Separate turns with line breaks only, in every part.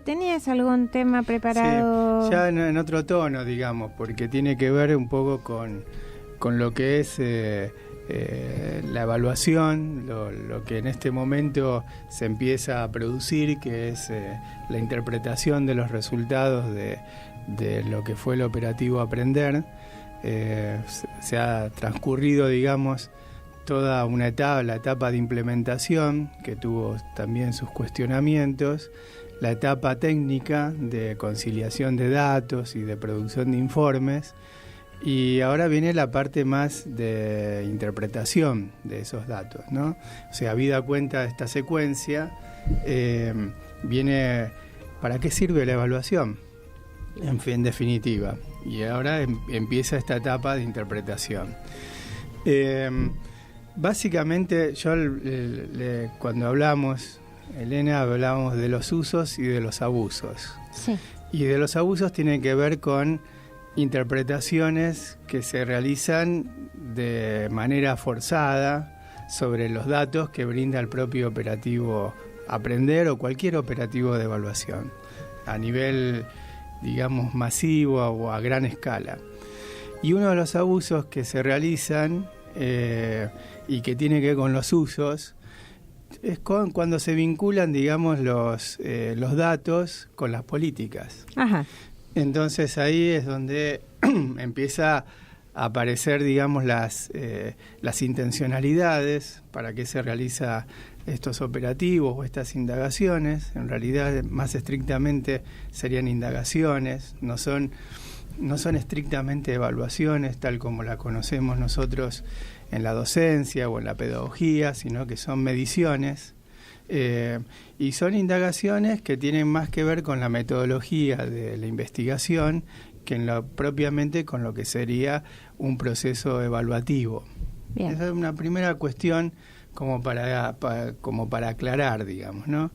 ¿Tenías algún tema preparado?
Sí, ya en otro tono, digamos, porque tiene que ver un poco con lo que es la evaluación, lo que en este momento se empieza a producir, que es la interpretación de los resultados de lo que fue el operativo Aprender. Se ha transcurrido, digamos, toda una etapa, la etapa de implementación, que tuvo también sus cuestionamientos, la etapa técnica de conciliación de datos y de producción de informes, y ahora viene la parte más de interpretación de esos datos, ¿no? O sea, habida cuenta de esta secuencia, viene ¿para qué sirve la evaluación? En definitiva. Y ahora empieza esta etapa de interpretación. Básicamente, yo cuando hablamos, Elena, hablábamos de los usos y de los abusos.
Sí.
Y de los abusos tienen que ver con interpretaciones que se realizan de manera forzada sobre los datos que brinda el propio operativo Aprender o cualquier operativo de evaluación, a nivel, digamos, masivo o a gran escala. Y uno de los abusos que se realizan y que tiene que ver con los usos es cuando se vinculan, digamos, los datos con las políticas.
Ajá.
Entonces ahí es donde empieza a aparecer, digamos, las intencionalidades para qué se realiza estos operativos o estas indagaciones. En realidad, más estrictamente serían indagaciones, no son estrictamente evaluaciones tal como la conocemos nosotros en la docencia o en la pedagogía, sino que son mediciones. Y son indagaciones que tienen más que ver con la metodología de la investigación que propiamente con lo que sería un proceso evaluativo.
Bien.
Esa es una primera cuestión como para aclarar, digamos, ¿no?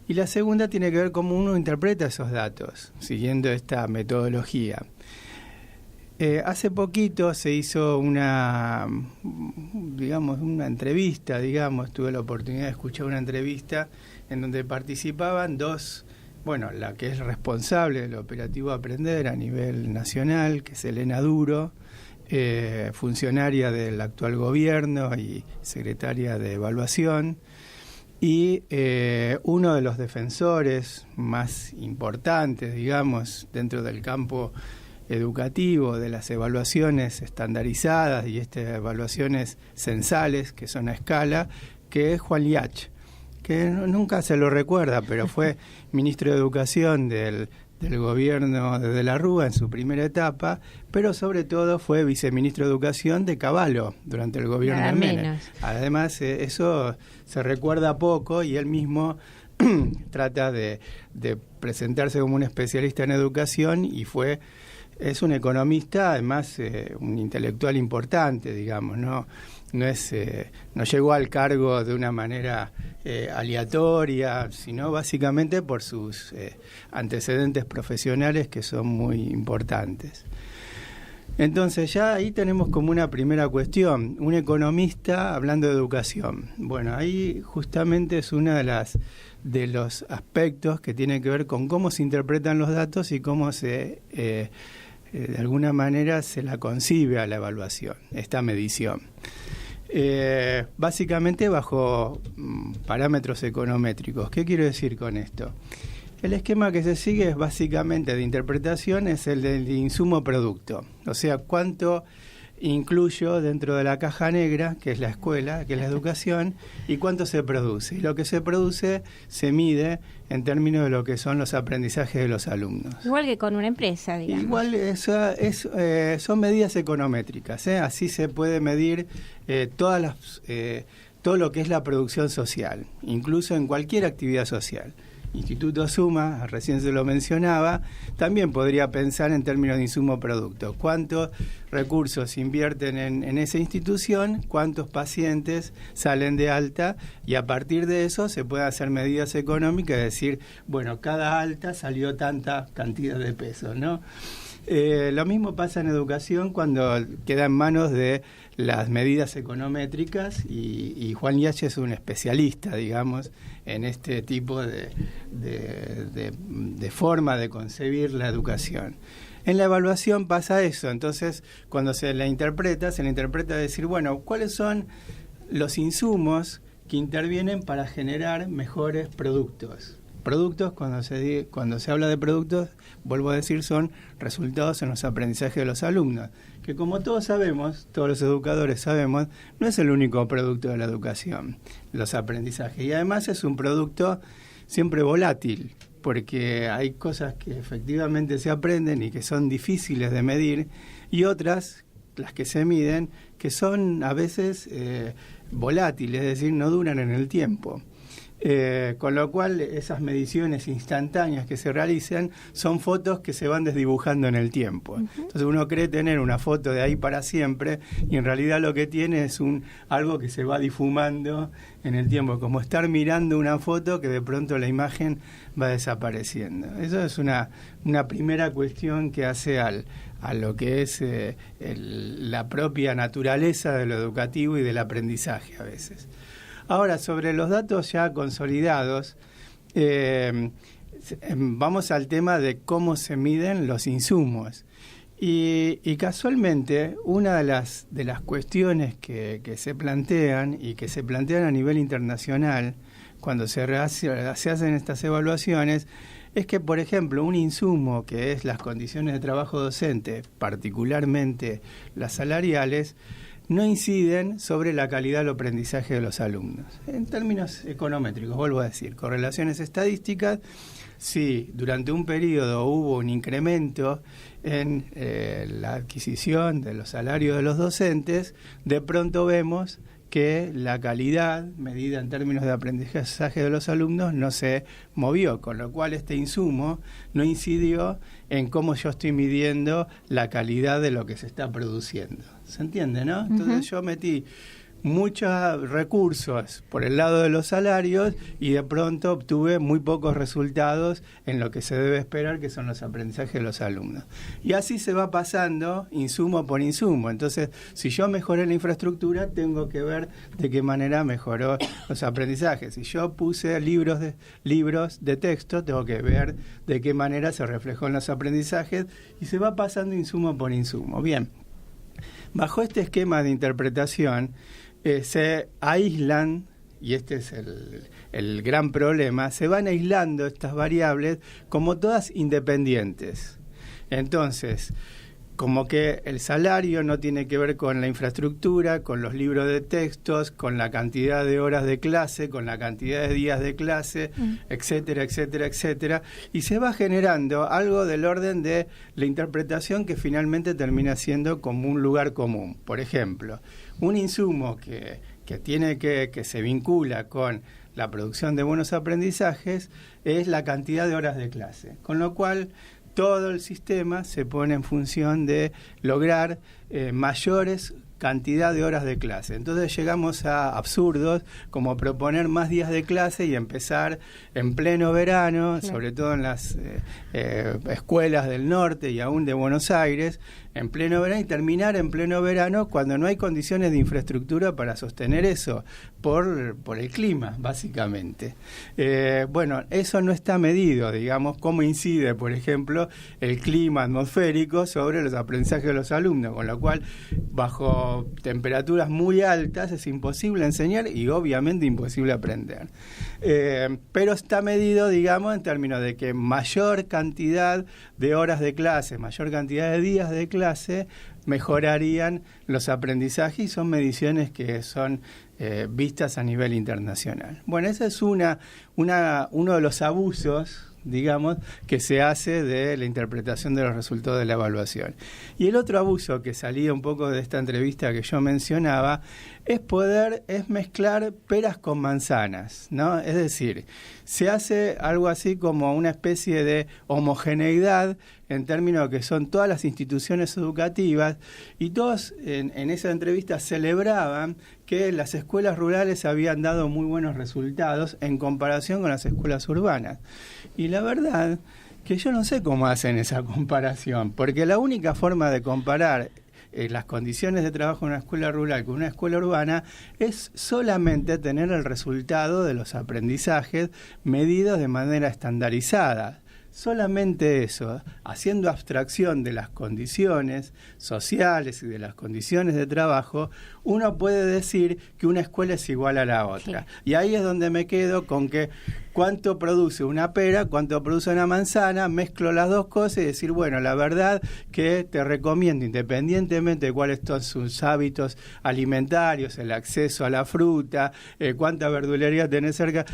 Y la segunda tiene que ver cómo uno interpreta esos datos, siguiendo esta metodología. Hace poquito se hizo una entrevista, tuve la oportunidad de escuchar una entrevista en donde participaban la que es responsable del operativo Aprender a nivel nacional, que es Elena Duro, funcionaria del actual gobierno y secretaria de Evaluación, y uno de los defensores más importantes, digamos, dentro del campo educativo de las evaluaciones estandarizadas y estas evaluaciones censales que son a escala, que es Juan Liach, que nunca se lo recuerda, pero fue ministro de Educación del gobierno de De la Rúa en su primera etapa, pero sobre todo fue viceministro de Educación de Cavallo durante el gobierno de Menem. Además, eso se recuerda poco y él mismo trata de presentarse como un especialista en educación y es un economista, además un intelectual importante, digamos, no llegó al cargo de una manera aleatoria, sino básicamente por sus antecedentes profesionales que son muy importantes. Entonces ya ahí tenemos como una primera cuestión, un economista hablando de educación. Bueno, ahí justamente es una de los aspectos que tienen que ver con cómo se interpretan los datos y cómo de alguna manera se la concibe a la evaluación, esta medición. Básicamente bajo parámetros econométricos. ¿Qué quiero decir con esto? El esquema que se sigue es básicamente de interpretación, es el del insumo-producto. O sea, cuánto incluyo dentro de la caja negra, que es la escuela, que es la educación, y cuánto se produce. Y lo que se produce se mide en términos de lo que son los aprendizajes de los alumnos.
Igual que con una empresa, digamos.
Igual son medidas econométricas, ¿eh? Así se puede medir todo lo que es la producción social, incluso en cualquier actividad social. Instituto Suma, recién se lo mencionaba, también podría pensar en términos de insumo-producto. ¿Cuántos recursos invierten en esa institución? ¿Cuántos pacientes salen de alta? Y a partir de eso se pueden hacer medidas económicas, es decir, bueno, cada alta salió tanta cantidad de pesos, ¿no? Lo mismo pasa en educación cuando queda en manos de las medidas econométricas y Juan Yáñez es un especialista, digamos, en este tipo de forma de concebir la educación. En la evaluación pasa eso, entonces cuando se la interpreta decir, bueno, ¿cuáles son los insumos que intervienen para generar mejores productos? Productos, cuando se habla de productos, vuelvo a decir, son resultados en los aprendizajes de los alumnos, que como todos sabemos, todos los educadores sabemos, no es el único producto de la educación, los aprendizajes. Y además es un producto siempre volátil, porque hay cosas que efectivamente se aprenden y que son difíciles de medir, y otras, las que se miden, que son a veces volátiles, es decir, no duran en el tiempo. Con lo cual esas mediciones instantáneas que se realizan son fotos que se van desdibujando en el tiempo. Entonces uno cree tener una foto de ahí para siempre y en realidad lo que tiene es algo que se va difumando en el tiempo, como estar mirando una foto que de pronto la imagen va desapareciendo. Eso es una primera cuestión que hace a lo que es la propia naturaleza de lo educativo y del aprendizaje a veces. Ahora, sobre los datos ya consolidados, vamos al tema de cómo se miden los insumos. Y casualmente, una de las cuestiones que se plantean y que se plantean a nivel internacional cuando se hacen estas evaluaciones es que, por ejemplo, un insumo que es las condiciones de trabajo docente, particularmente las salariales, no inciden sobre la calidad del aprendizaje de los alumnos. En términos econométricos, vuelvo a decir, correlaciones estadísticas, si durante un periodo hubo un incremento en la adquisición de los salarios de los docentes, de pronto vemos que la calidad medida en términos de aprendizaje de los alumnos no se movió, con lo cual este insumo no incidió en cómo yo estoy midiendo la calidad de lo que se está produciendo. ¿Se entiende, no? Entonces yo metí muchos recursos por el lado de los salarios y de pronto obtuve muy pocos resultados en lo que se debe esperar, que son los aprendizajes de los alumnos. Y así se va pasando insumo por insumo. Entonces, si yo mejoré la infraestructura, tengo que ver de qué manera mejoró los aprendizajes. Si yo puse libros de texto, tengo que ver de qué manera se reflejó en los aprendizajes y se va pasando insumo por insumo. Bien, bajo este esquema de interpretación, se aíslan, y este es el gran problema, se van aislando estas variables como todas independientes. Entonces, como que el salario no tiene que ver con la infraestructura, con los libros de textos, con la cantidad de horas de clase, con la cantidad de días de clase, etcétera, etcétera, etcétera, y se va generando algo del orden de la interpretación que finalmente termina siendo como un lugar común. Por ejemplo, un insumo que se vincula con la producción de buenos aprendizajes es la cantidad de horas de clase, con lo cual todo el sistema se pone en función de lograr mayores cantidad de horas de clase. Entonces llegamos a absurdos como proponer más días de clase y empezar en pleno verano, sobre todo en las escuelas del norte y aún de Buenos Aires, en pleno verano y terminar en pleno verano cuando no hay condiciones de infraestructura para sostener eso, por el clima, básicamente. Bueno, eso no está medido, digamos, cómo incide, por ejemplo, el clima atmosférico sobre los aprendizajes de los alumnos, con lo cual, bajo temperaturas muy altas es imposible enseñar y obviamente imposible aprender. Pero está medido, digamos, en términos de que mayor cantidad de horas de clase, mayor cantidad de días de clase, mejorarían los aprendizajes y son mediciones que son vistas a nivel internacional. Bueno, ese es uno de los abusos, digamos, que se hace de la interpretación de los resultados de la evaluación. Y el otro abuso que salía un poco de esta entrevista que yo mencionaba es mezclar peras con manzanas, ¿no? Es decir, se hace algo así como una especie de homogeneidad en términos de que son todas las instituciones educativas y todos en esa entrevista celebraban que las escuelas rurales habían dado muy buenos resultados en comparación con las escuelas urbanas. Y la verdad que yo no sé cómo hacen esa comparación, porque la única forma de comparar las condiciones de trabajo en una escuela rural con una escuela urbana es solamente tener el resultado de los aprendizajes medidos de manera estandarizada. Solamente eso, haciendo abstracción de las condiciones sociales y de las condiciones de trabajo, uno puede decir que una escuela es igual a la otra. Sí. Y ahí es donde me quedo con que cuánto produce una pera, cuánto produce una manzana, mezclo las dos cosas y decir, bueno, la verdad que te recomiendo, independientemente de cuáles son sus hábitos alimentarios, el acceso a la fruta, cuánta verdulería tenés cerca,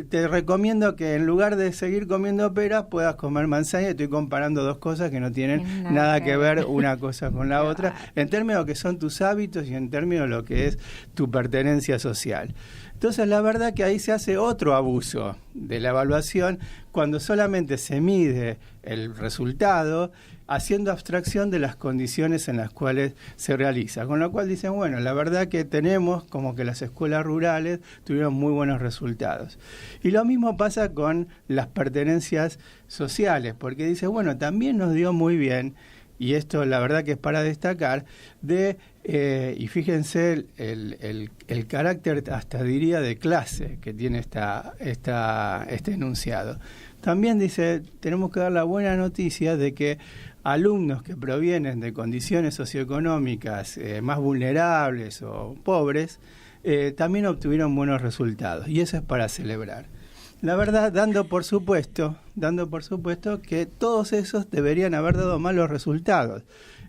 te recomiendo que en lugar de seguir comiendo peras puedas comer manzana. Y estoy comparando dos cosas que no tienen nada que ver una cosa con la otra, en términos de lo que son tus hábitos y en términos de lo que es tu pertenencia social. Entonces, la verdad que ahí se hace otro abuso de la evaluación cuando solamente se mide el resultado haciendo abstracción de las condiciones en las cuales se realiza. Con lo cual dicen, bueno, la verdad que tenemos como que las escuelas rurales tuvieron muy buenos resultados. Y lo mismo pasa con las pertenencias sociales, porque dice, bueno, también nos dio muy bien, y esto la verdad que es para destacar, y fíjense el carácter, hasta diría, de clase que tiene este enunciado. También dice, tenemos que dar la buena noticia de que alumnos que provienen de condiciones socioeconómicas más vulnerables o pobres, también obtuvieron buenos resultados, y eso es para celebrar. La verdad, dando por supuesto que todos esos deberían haber dado malos resultados.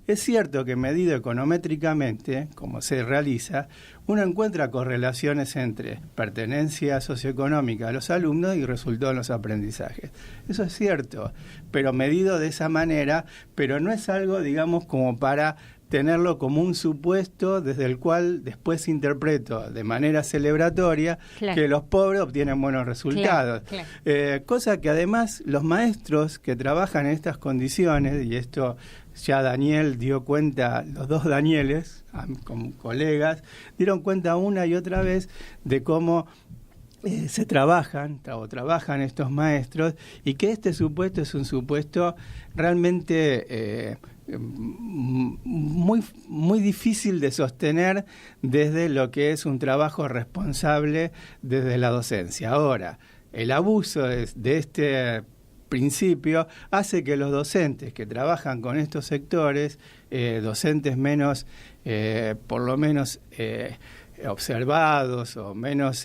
Es cierto que medido econométricamente, como se realiza, uno encuentra correlaciones entre pertenencia socioeconómica de los alumnos y resultados en los aprendizajes. Eso es cierto, pero medido de esa manera, pero no es algo, digamos, como para tenerlo como un supuesto desde el cual después interpreto de manera celebratoria que los pobres obtienen buenos resultados. Cosa que además los maestros que trabajan en estas condiciones, y esto ya Daniel dio cuenta, los dos Danieles, como colegas, dieron cuenta una y otra vez de cómo se trabajan estos maestros, y que este supuesto es un supuesto realmente muy difícil de sostener desde lo que es un trabajo responsable desde la docencia. Ahora, el abuso de este principio hace que los docentes que trabajan con estos sectores, docentes menos, por lo menos observados o menos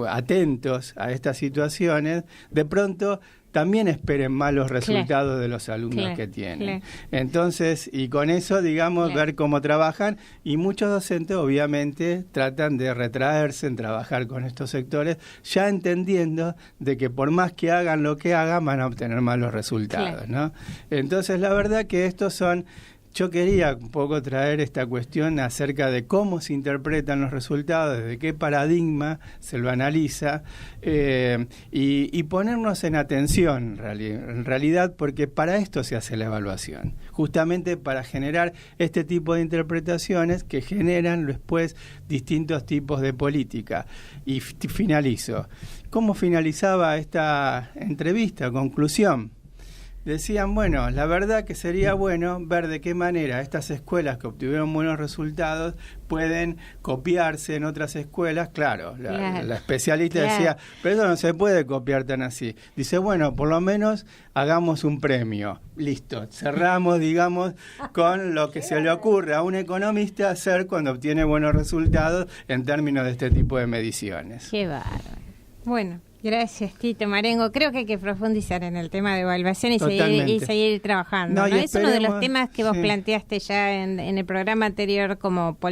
atentos a estas situaciones, de pronto también esperen malos resultados de los alumnos que tienen. Entonces, y con eso, digamos, ver cómo trabajan, y muchos docentes obviamente tratan de retraerse en trabajar con estos sectores, ya entendiendo de que por más que hagan lo que hagan, van a obtener malos resultados, ¿no? Entonces, la verdad que estos son... Yo quería un poco traer esta cuestión acerca de cómo se interpretan los resultados, desde qué paradigma se lo analiza, y ponernos en atención, en realidad, porque para esto se hace la evaluación, justamente para generar este tipo de interpretaciones que generan después distintos tipos de política. Y finalizo. ¿Cómo finalizaba esta entrevista? Conclusión. Decían, bueno, la verdad que sería bueno ver de qué manera estas escuelas que obtuvieron buenos resultados pueden copiarse en otras escuelas. Claro, la especialista decía, pero eso no se puede copiar tan así. Dice, bueno, por lo menos hagamos un premio. Listo, cerramos, digamos, con lo que se le ocurre a un economista hacer cuando obtiene buenos resultados en términos de este tipo de mediciones.
Qué bárbaro. Bueno. Gracias, Tito Marengo. Creo que hay que profundizar en el tema de evaluación y seguir trabajando, ¿no? Es uno de los temas que vos planteaste ya en el programa anterior como